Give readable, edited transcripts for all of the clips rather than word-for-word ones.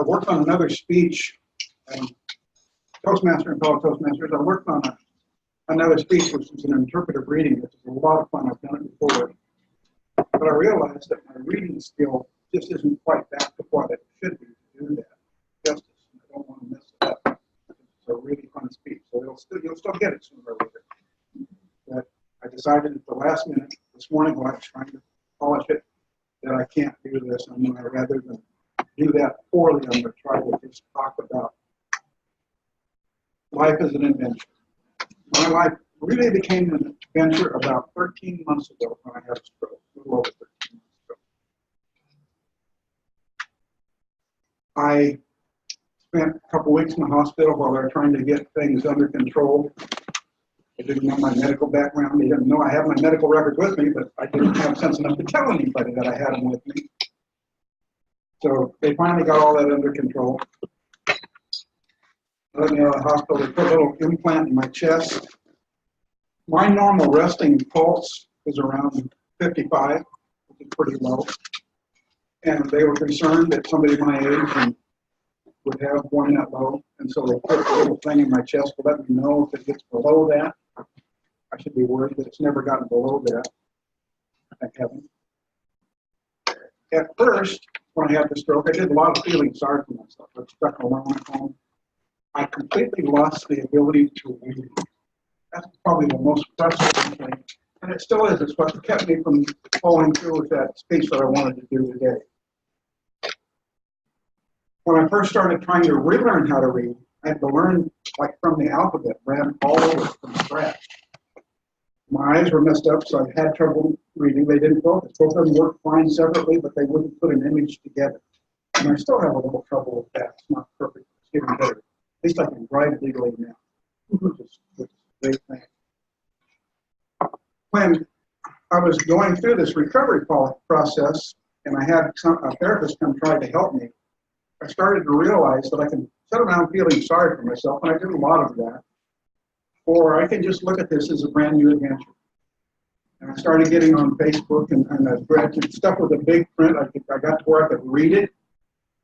I worked on another speech, Toastmaster and fellow Toastmasters. I worked on another speech, which is an interpretive reading, which is a lot of fun. I've done it before. But I realized that my reading skill just isn't quite back to what it should be to do that justice. I don't want to mess it up. It's a really fun speech, so you'll still get it sooner or later. But I decided at the last minute this morning while I was trying to polish it that I can't do this. I'm going to, rather than do that poorly, I'm going to try to just talk about life as an adventure. My life really became an adventure about 13 months ago when I had a stroke, a little over 13 months ago. I spent a couple weeks in the hospital while they were trying to get things under control. They didn't know my medical background. They didn't know I had my medical records with me, but I didn't have sense enough to tell anybody that I had them with me. So they finally got all that under control. Let me out of the hospital. They put a little implant in my chest. My normal resting pulse is around 55, which is pretty low. And they were concerned that somebody my age would have one that low. And so they put a little thing in my chest to let me know if it gets below that. I should be worried that it's never gotten below that. Thank heaven. At first, when I had the stroke, I did a lot of feeling sorry for myself. I was stuck alone at home. I completely lost the ability to read. That's probably the most frustrating thing. And it still is. It's what kept me from following through with that speech that I wanted to do today. When I first started trying to relearn how to read, I had to learn like from the alphabet, ran all over from scratch. My eyes were messed up, so I had trouble reading. They didn't focus. Both of them worked fine separately, but they wouldn't put an image together. And I still have a little trouble with that. It's not perfect. It's getting better. At least I can drive legally now, which is a great thing. When I was going through this recovery process, and I had a therapist come try to help me, I started to realize that I can sit around feeling sorry for myself, and I did a lot of that, or I can just look at this as a brand new adventure. And I started getting on Facebook and I read stuff with a big print. I got to where I could read it,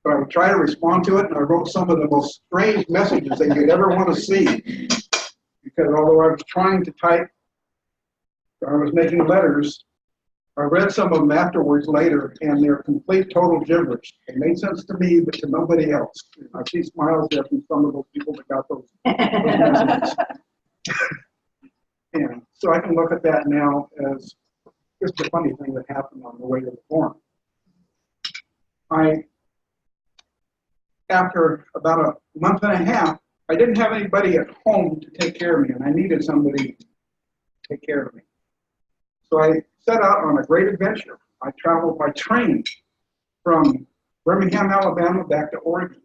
but I would try to respond to it, and I wrote some of the most strange messages that you'd ever want to see. Because although I was trying to type, I was making letters, I read some of them afterwards later, and they're complete, total gibberish. They made sense to me, but to nobody else. I see smiles there from some of those people that got those messages. And so I can look at that now as just a funny thing that happened on the way to the forum. After about a month and a half, I didn't have anybody at home to take care of me, and I needed somebody to take care of me. So I set out on a great adventure. I traveled by train from Birmingham, Alabama, back to Oregon,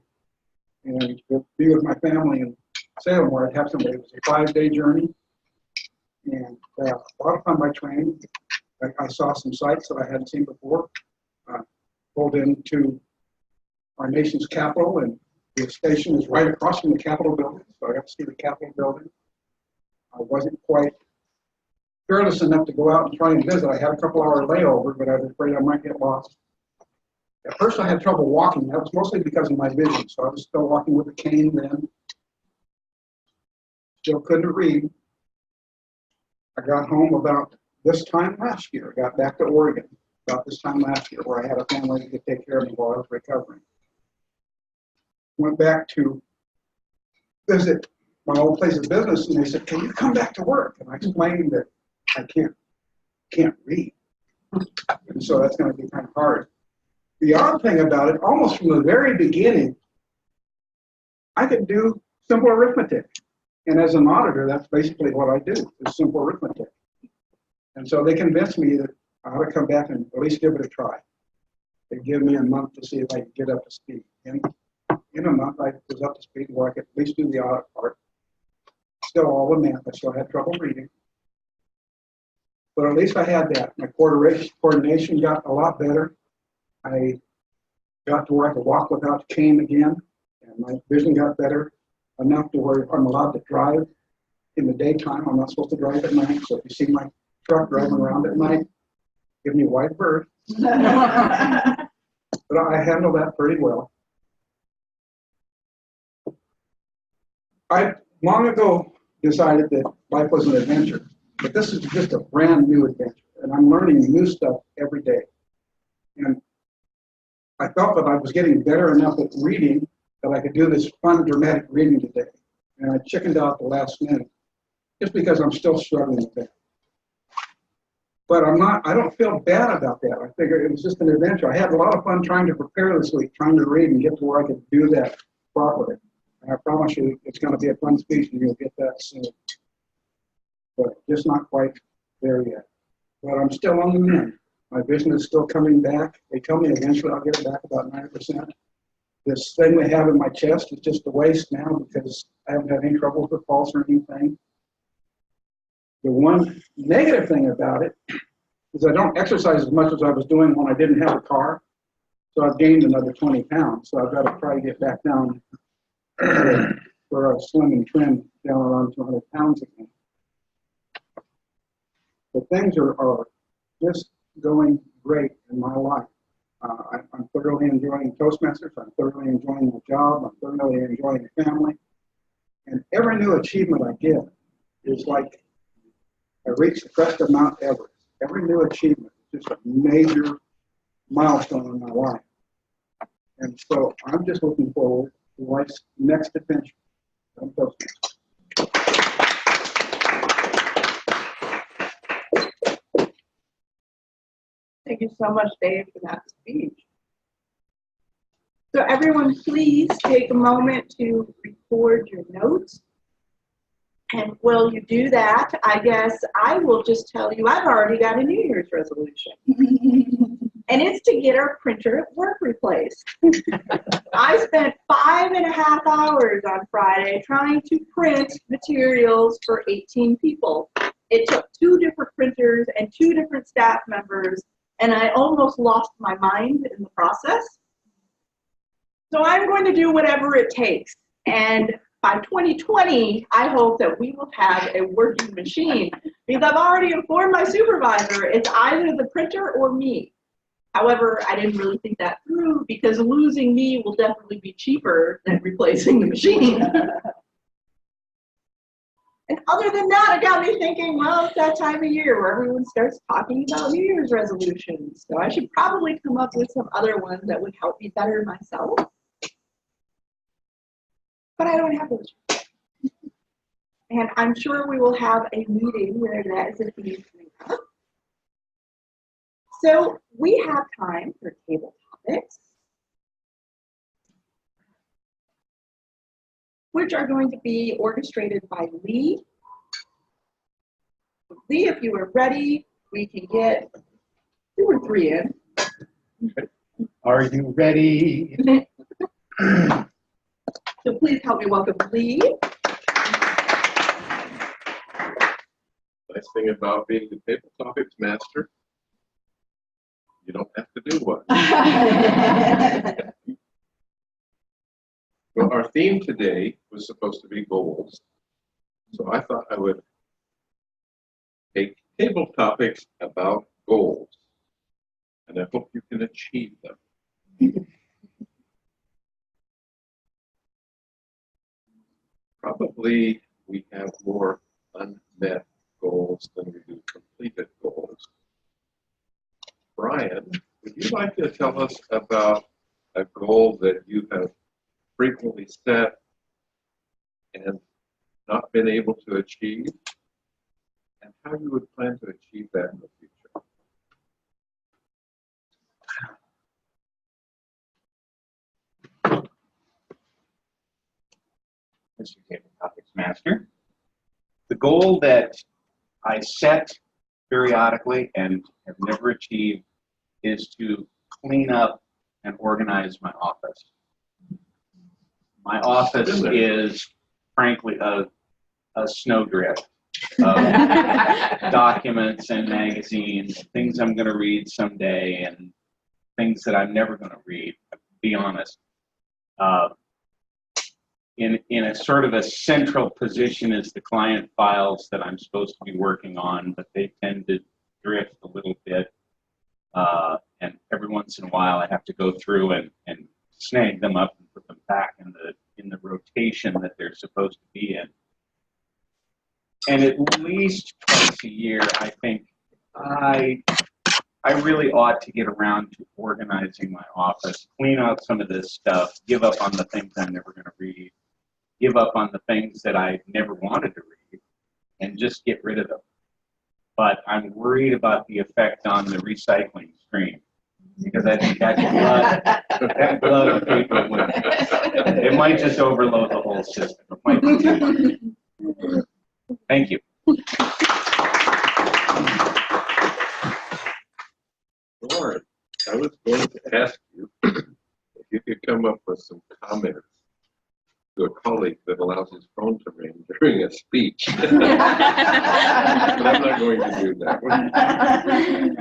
and to be with my family in Salem, where I'd have somebody. It was a 5-day journey, and a lot of fun by train. I saw some sights that I hadn't seen before. Pulled into our nation's capital, and the station is right across from the Capitol building, so I got to see the Capitol building. I wasn't quite fearless enough to go out and try and visit. I had a couple-hour layover, but I was afraid I might get lost. At first, I had trouble walking. That was mostly because of my vision, so I was still walking with a cane then. Still couldn't read. I got home about this time last year. I got back to Oregon about this time last year, where I had a family to take care of me while I was recovering. Went back to visit my old place of business, and they said, "Can you come back to work?" And I explained that I can't read, and so that's going to be kind of hard. The odd thing about it, almost from the very beginning, I could do simple arithmetic, and as an auditor, that's basically what I do, is simple arithmetic. And so they convinced me that I ought to come back and at least give it a try. They give me a month to see if I could get up to speed. And in a month, I was up to speed where I could at least do the audit part. Still all the math, I still had trouble reading. But at least I had that. My coordination got a lot better. I got to where I could walk without a cane again, and my vision got better enough to where I'm allowed to drive in the daytime. I'm not supposed to drive at night, so if you see my truck driving around at night, give me a wide berth. But I handle that pretty well. I long ago decided that life was an adventure, but this is just a brand new adventure, and I'm learning new stuff every day. And I felt that I was getting better enough at reading that I could do this fun, dramatic reading today. And I chickened out the last minute, just because I'm still struggling with that. But I don't feel bad about that. I figure it was just an adventure. I had a lot of fun trying to prepare this week, trying to read and get to where I could do that properly. And I promise you, it's going to be a fun speech and you'll get that soon. But just not quite there yet. But I'm still on the mend. My vision is still coming back. They tell me eventually I'll get it back about 90%. This thing they have in my chest is just a waste now because I haven't had any trouble with the pulse or anything. The one negative thing about it is I don't exercise as much as I was doing when I didn't have a car. So I've gained another 20 pounds. So I've got to try to get back down for a slim and trim down around 200 pounds again. But things are just going great in my life. I'm thoroughly enjoying Toastmasters. I'm thoroughly enjoying my job. I'm thoroughly enjoying the family. And every new achievement I get is like I reached the crest of Mount Everest. Every new achievement is just a major milestone in my life. And so I'm just looking forward to life's next adventure. Thank you so much, Dave, for that speech. So everyone, please take a moment to record your notes. And while you do that, I guess I will just tell you I've already got a New Year's resolution. And it's to get our printer at work replaced. I spent 5.5 hours on Friday trying to print materials for 18 people. It took 2 different printers and 2 different staff members, and I almost lost my mind in the process. So I'm going to do whatever it takes. And by 2020, I hope that we will have a working machine, because I've already informed my supervisor it's either the printer or me. However, I didn't really think that through, because losing me will definitely be cheaper than replacing the machine. And other than that, it got me thinking, well, it's that time of year where everyone starts talking about New Year's resolutions. So I should probably come up with some other ones that would help me better myself. But I don't have those. And I'm sure we will have a meeting where that is a theme coming up. So we have time for table topics, which are going to be orchestrated by Lee. Lee, if you are ready, we can get 2 or 3 in. Are you ready? So please help me welcome Lee. Nice thing about being the table topics master, you don't have to do one. Well, our theme today was supposed to be goals. So I thought I would take table topics about goals. And I hope you can achieve them. Probably we have more unmet goals than we do completed goals. Brian, would you like to tell us about a goal that you have frequently set and not been able to achieve, and how you would plan to achieve that in the future? Mr. Table Topics Master. The goal that I set periodically and have never achieved is to clean up and organize my office. My office is, frankly, a snowdrift of documents and magazines, things I'm going to read someday, and things that I'm never going to read, to be honest. In a sort of a central position is the client files that I'm supposed to be working on, but they tend to drift a little bit. And every once in a while I have to go through and snag them up and put them back in the rotation. rotation that they're supposed to be in. And at least twice a year, I think I really ought to get around to organizing my office, clean out some of this stuff, give up on the things I'm never going to read, give up on the things that I never wanted to read, and just get rid of them. But I'm worried about the effect on the recycling stream, because I think that flood of paper would, it might just overload the whole system. It might be too much. Thank you. Lauren, I was going to ask you if you could come up with some comments to a colleague that allows his phone to ring during a speech. But I'm not going to do that.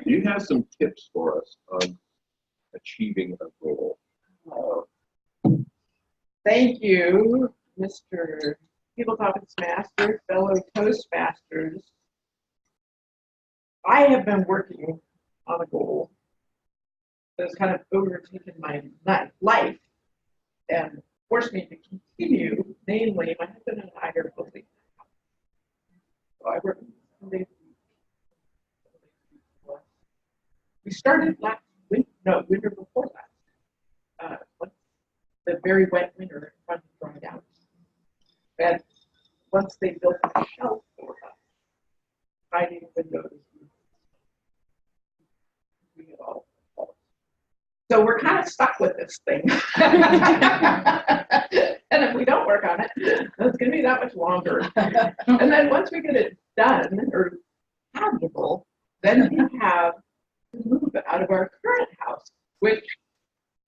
Do you have some tips for us on achieving a goal? Thank you, Mr. Table Topics Master, fellow Toastmasters. I have been working on a goal that's kind of overtaken my life and forced me to continue. Namely, my husband and I are building a house. So I work Sunday. We started last winter before last. The very wet winter finally dried out. And once they built a shelf for us, hiding windows, we had all. So we're kind of stuck with this thing. And if we don't work on it, it's going to be that much longer. And then once we get it done or habitable, then we have to move out of our current house, which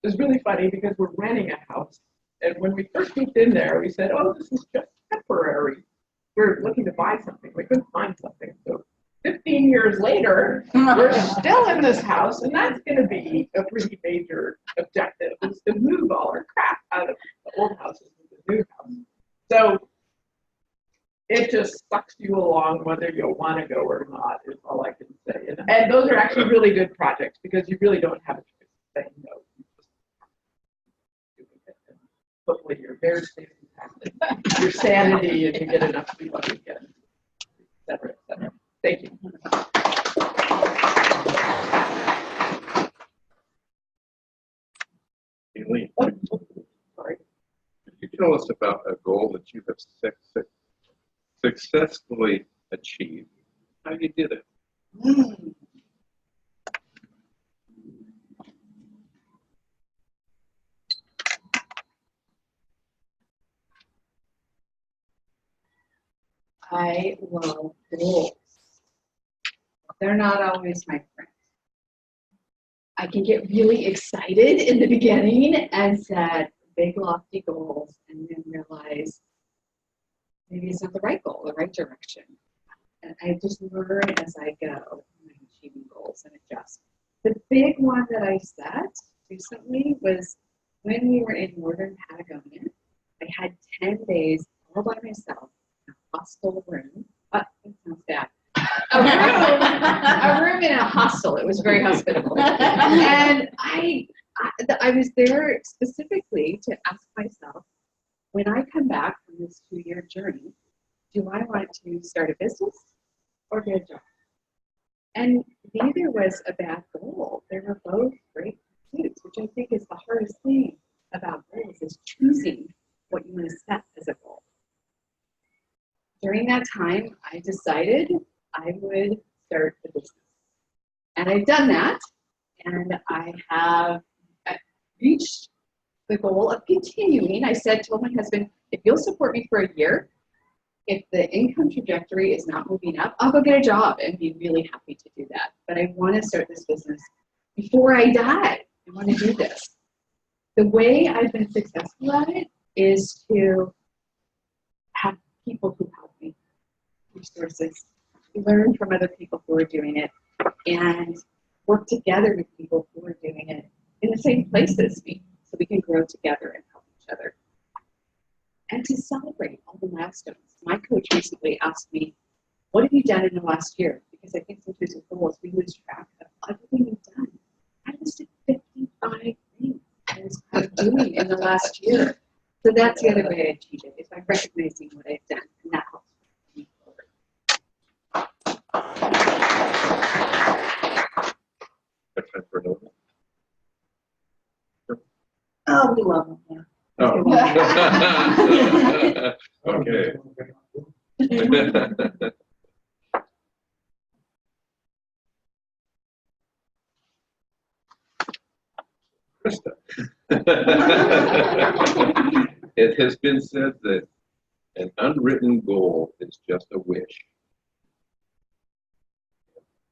is really funny because we're renting a house. And when we first moved in there, we said, oh, this is just temporary. We're looking to buy something. We couldn't find something. So 15 years later, we're still in this house, and that's going to be a pretty major objective, is to move all our crap out of the old houses into the new house. So it just sucks you along whether you'll want to go or not, is all I can say. And those are actually really good projects because you really don't have a choice of saying no. You just have to do it. And hopefully your marriage stays intact, your sanity, and you get enough sleep on the weekend, et cetera, et cetera. Thank you. Eileen, Sorry. could you tell us about a goal that you have successfully achieved? How you did it? I love goals. They're not always my friends. I can get really excited in the beginning and set big lofty goals and then realize maybe it's not the right goal, the right direction. And I just learn as I go when I'm achieving goals and adjust. The big one that I set recently was when we were in northern Patagonia. I had 10 days all by myself in a hostel room. That sounds bad. A room in a hostel. It was very hospitable. And I was there specifically to ask myself, when I come back from this 2-year journey, do I want to start a business or get a job? And neither was a bad goal. They were both great pursuits, which I think is the hardest thing about goals, is choosing what you want to set as a goal. During that time, I decided I would start a business. And I've done that, and I have reached the goal of continuing. I told my husband, if you'll support me for a year, if the income trajectory is not moving up, I'll go get a job and be really happy to do that. But I want to start this business before I die. I want to do this. The way I've been successful at it is to have people who help me, resources, learn from other people who are doing it, and work together with people who are doing it in the same place as me, so we can grow together and help each other. And to celebrate all the milestones. My coach recently asked me, what have you done in the last year? Because I think sometimes with goals, we lose track of everything we've done. I listed 55 things I was doing in the last year. So that's the other way I achieve it, is by recognizing what I've done, and that helps me forward. Got time for another? Oh, we love them, yeah. Oh. Okay. Krista. It has been said that an unwritten goal is just a wish.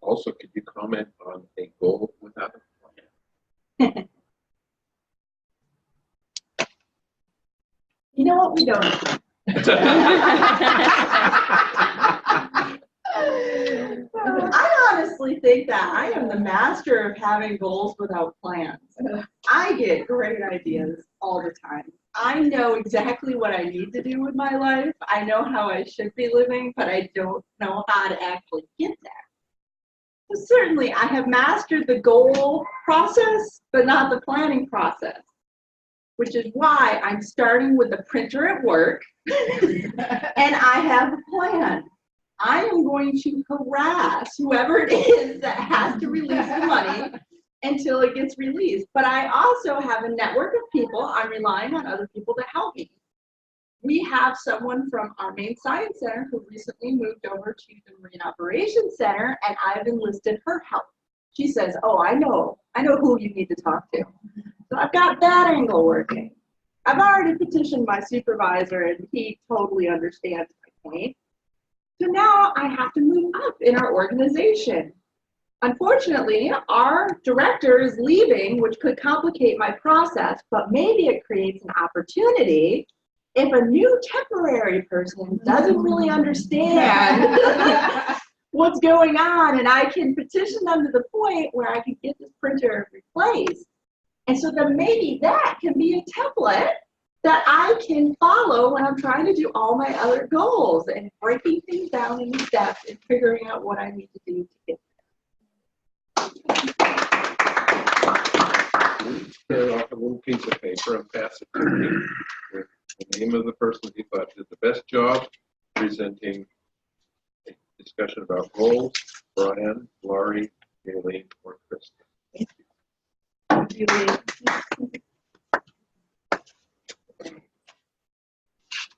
Also, could you comment on a goal without a plan? You know what, we don't. I honestly think that I am the master of having goals without plans. I get great ideas all the time. I know exactly what I need to do with my life. I know how I should be living, but I don't know how to actually get there. So certainly, I have mastered the goal process, but not the planning process, which is why I'm starting with the printer at work, and I have a plan. I am going to harass whoever it is that has to release the money until it gets released. But I also have a network of people. I'm relying on other people to help me. We have someone from our main science center who recently moved over to the Marine Operations Center, and I've enlisted her help. She says, oh, I know who you need to talk to. So I've got that angle working. I've already petitioned my supervisor, and he totally understands my point. So now I have to move up in our organization. Unfortunately, our director is leaving, which could complicate my process, but maybe it creates an opportunity if a new temporary person doesn't really understand what's going on, and I can petition them to the point where I can get this printer replaced. And so then maybe that can be a template that I can follow when I'm trying to do all my other goals and breaking things down into steps and figuring out what I need to do to get Tear off a little piece of paper and pass it to me with the name of the person who thought did the best job presenting a discussion about goals. Brian, Laurie, Gailey, or Krista.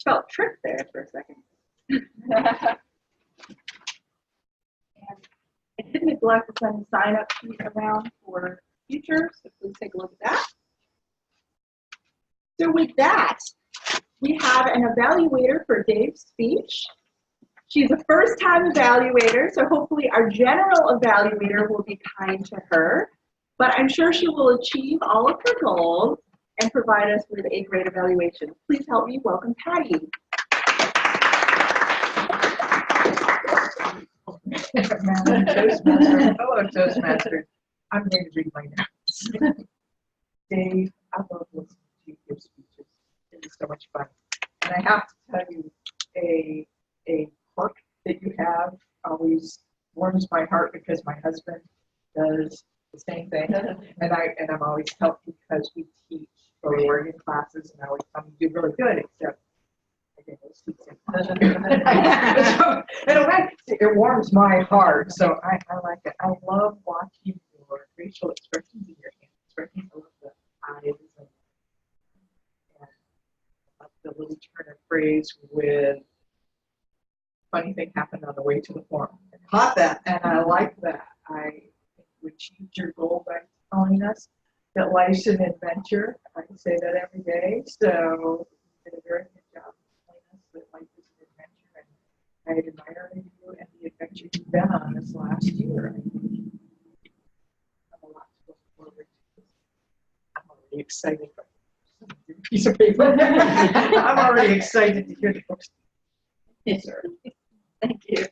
Felt tricked there for a second. And I did neglect to send the sign up sheet around for future, so please take a look at that. So with that, we have an evaluator for Dave's speech. She's a first-time evaluator, so hopefully our general evaluator will be kind to her, but I'm sure she will achieve all of her goals and provide us with a great evaluation. Please help me welcome Patty. Toastmaster. Hello, Toastmaster. I'm going to read my notes. Dave, I love listening to your speeches. It is so much fun. And I have to tell you, a quirk that you have always warms my heart because my husband does the same thing. And I'm always helped because we teach Oregon classes and I always tell them to do really good, except it warms my heart, so I like it. I love watching your facial expressions in your hand expressions. I love the eyes and the little turn of phrase with funny thing happened on the way to the forum. I caught that, and I like that. I think you achieved your goal by telling us that life's an adventure. I say that every day, so you did a very good job. That life is an adventure, and I admire you and the adventure you've been on this last year. I think you have a lot to look forward to. I'm already excited by the piece of paper. I'm already excited to hear the books. Yes, sir. Thank you.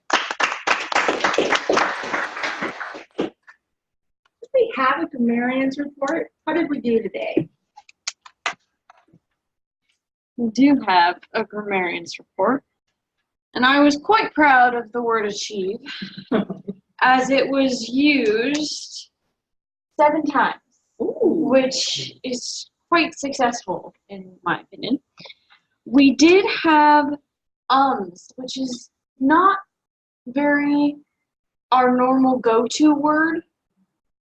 We have a grammarian's report. How did we do today? We do have a grammarian's report, and I was quite proud of the word achieve, as it was used 7 times, which is quite successful in my opinion. we did have which is not very our normal go-to word,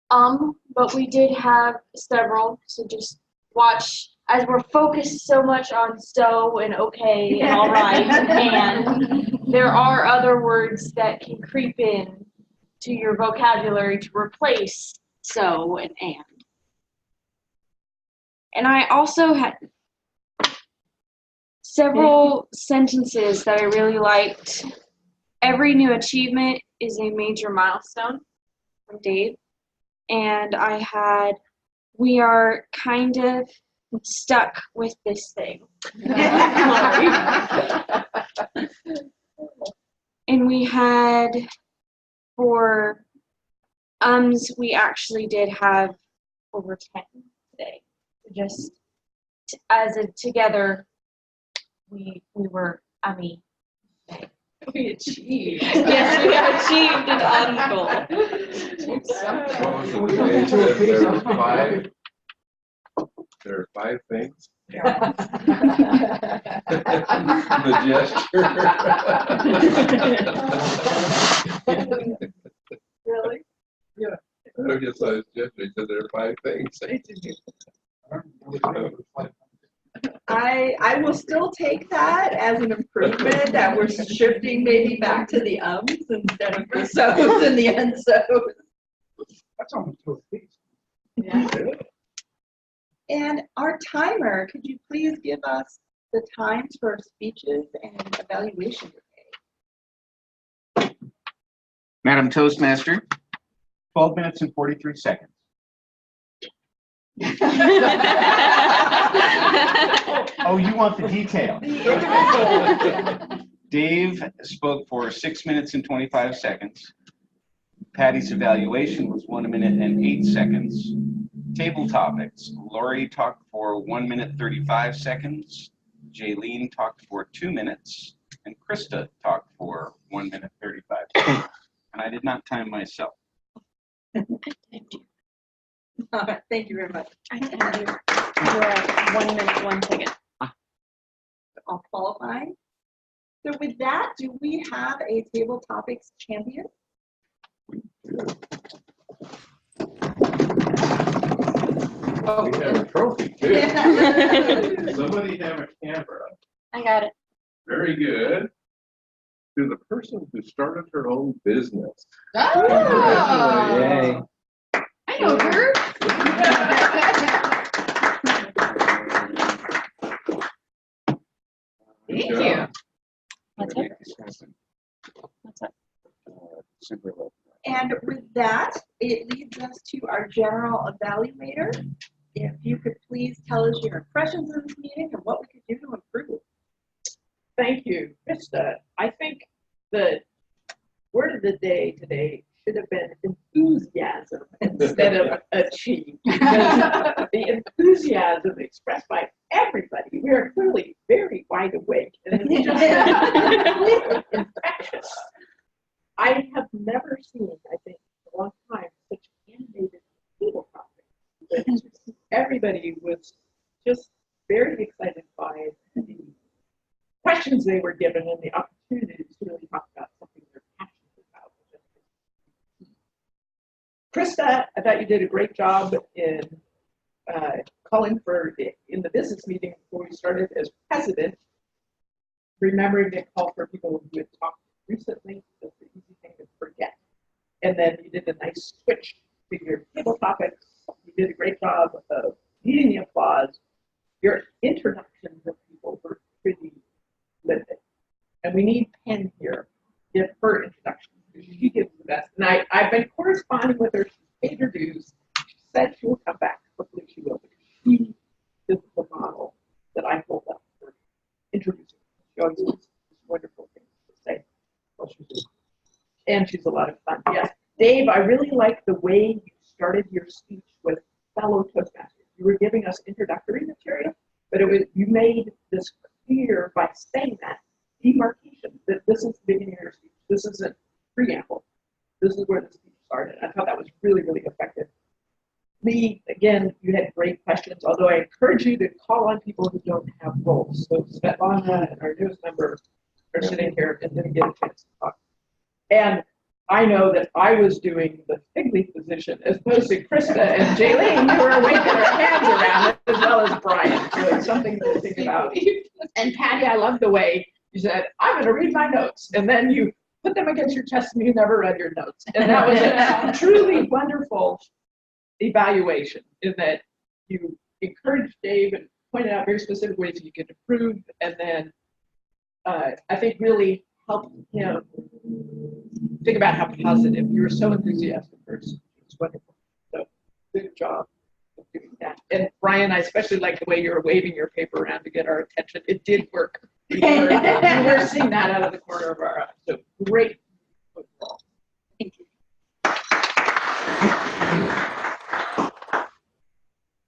but we did have several, so just watch as we're focused so much on so and okay and all right, and there are other words that can creep in to your vocabulary to replace so and and. And I also had several sentences that I really liked. Every new achievement is a major milestone from Dave. And I had, we are kind of stuck with this thing. And we had, for we actually did have over 10 today. Just as a together, we were, We achieved. yes, we achieved an goal. What was the phrase? There are five. There are five things. The gesture. Really? I guess I was gesturing because there are five things. I will still take that as an improvement, that we're shifting maybe back to the ums instead of the so's and the unso's. That's almost 2 weeks. And our timer, could you please give us the times for speeches and evaluation today? Madam Toastmaster, 12 minutes and 43 seconds. Oh, you want the detail. Dave spoke for 6 minutes and 25 seconds. Patty's evaluation was 1 minute and 8 seconds. Table topics. Lori talked for 1 minute 35 seconds. Jaylene talked for 2 minutes. And Krista talked for 1 minute 35 seconds. And I did not time myself. Thank you very much. I timed you. You're at 1 minute, 1 second. All qualifying. So with that, do we have a table topics champion? We have a trophy too. Somebody have a camera. I got it. Very good. To the person who started her own business. Oh. Yay. I know her. Good Thank job. you. What's up? What's up? And with that, it leads us to our general evaluator. If you could please tell us your impressions of this meeting and what we could do to improve. Thank you, Krista. I think the word of the day today should have been enthusiasm instead of achieve. Because the enthusiasm expressed by everybody, we are clearly very wide awake, and it's just completely infectious. I have never seen, I think, in a long time, such animated table topics. Everybody was just very excited by the questions they were given and the opportunity to really talk about something they're passionate about. Krista, I thought you did a great job in calling for, in the business meeting before we started as president, remembering to call for people who had talked recently. That's the easy thing to forget. And then you did a nice switch to your table topics. You did a great job of leading the applause. Your introductions of people were pretty limited. And we need Penn here. Give her introduction. She gives the best. And I've been corresponding with her. She's paid her dues. She said she will come back. Hopefully she will. Because she is the model that I hold up for introducing. She always has wonderful things to say. And she's a lot of fun. Yes. Dave, I really like the way you started your speech with fellow Toastmasters. You were giving us introductory material, but you made this clear by saying that demarcation, that this is the beginning of your speech. This isn't preamble. This is where the speech started. I thought that was really, really effective. Lee, again, you had great questions, although I encourage you to call on people who don't have roles. So Svetlana and our newest member are sitting here and didn't get a chance to talk. And I know that I was doing the fig leaf position as opposed to Krista and Jaylene, who were waving their hands around as well as Brian. So it's something to think about. And Patty, I love the way you said, I'm going to read my notes. And then you put them against your chest and you never read your notes. And that was a truly wonderful evaluation in that you encouraged Dave and pointed out very specific ways you could improve. And then I think really helped him think about how positive. You were so enthusiastic first. It was wonderful. So good job of doing that. And Brian, I especially like the way you were waving your paper around to get our attention. It did work. We were seeing that out of the corner of our eye. So great overall. Thank you.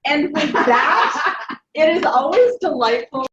And with that, it is always delightful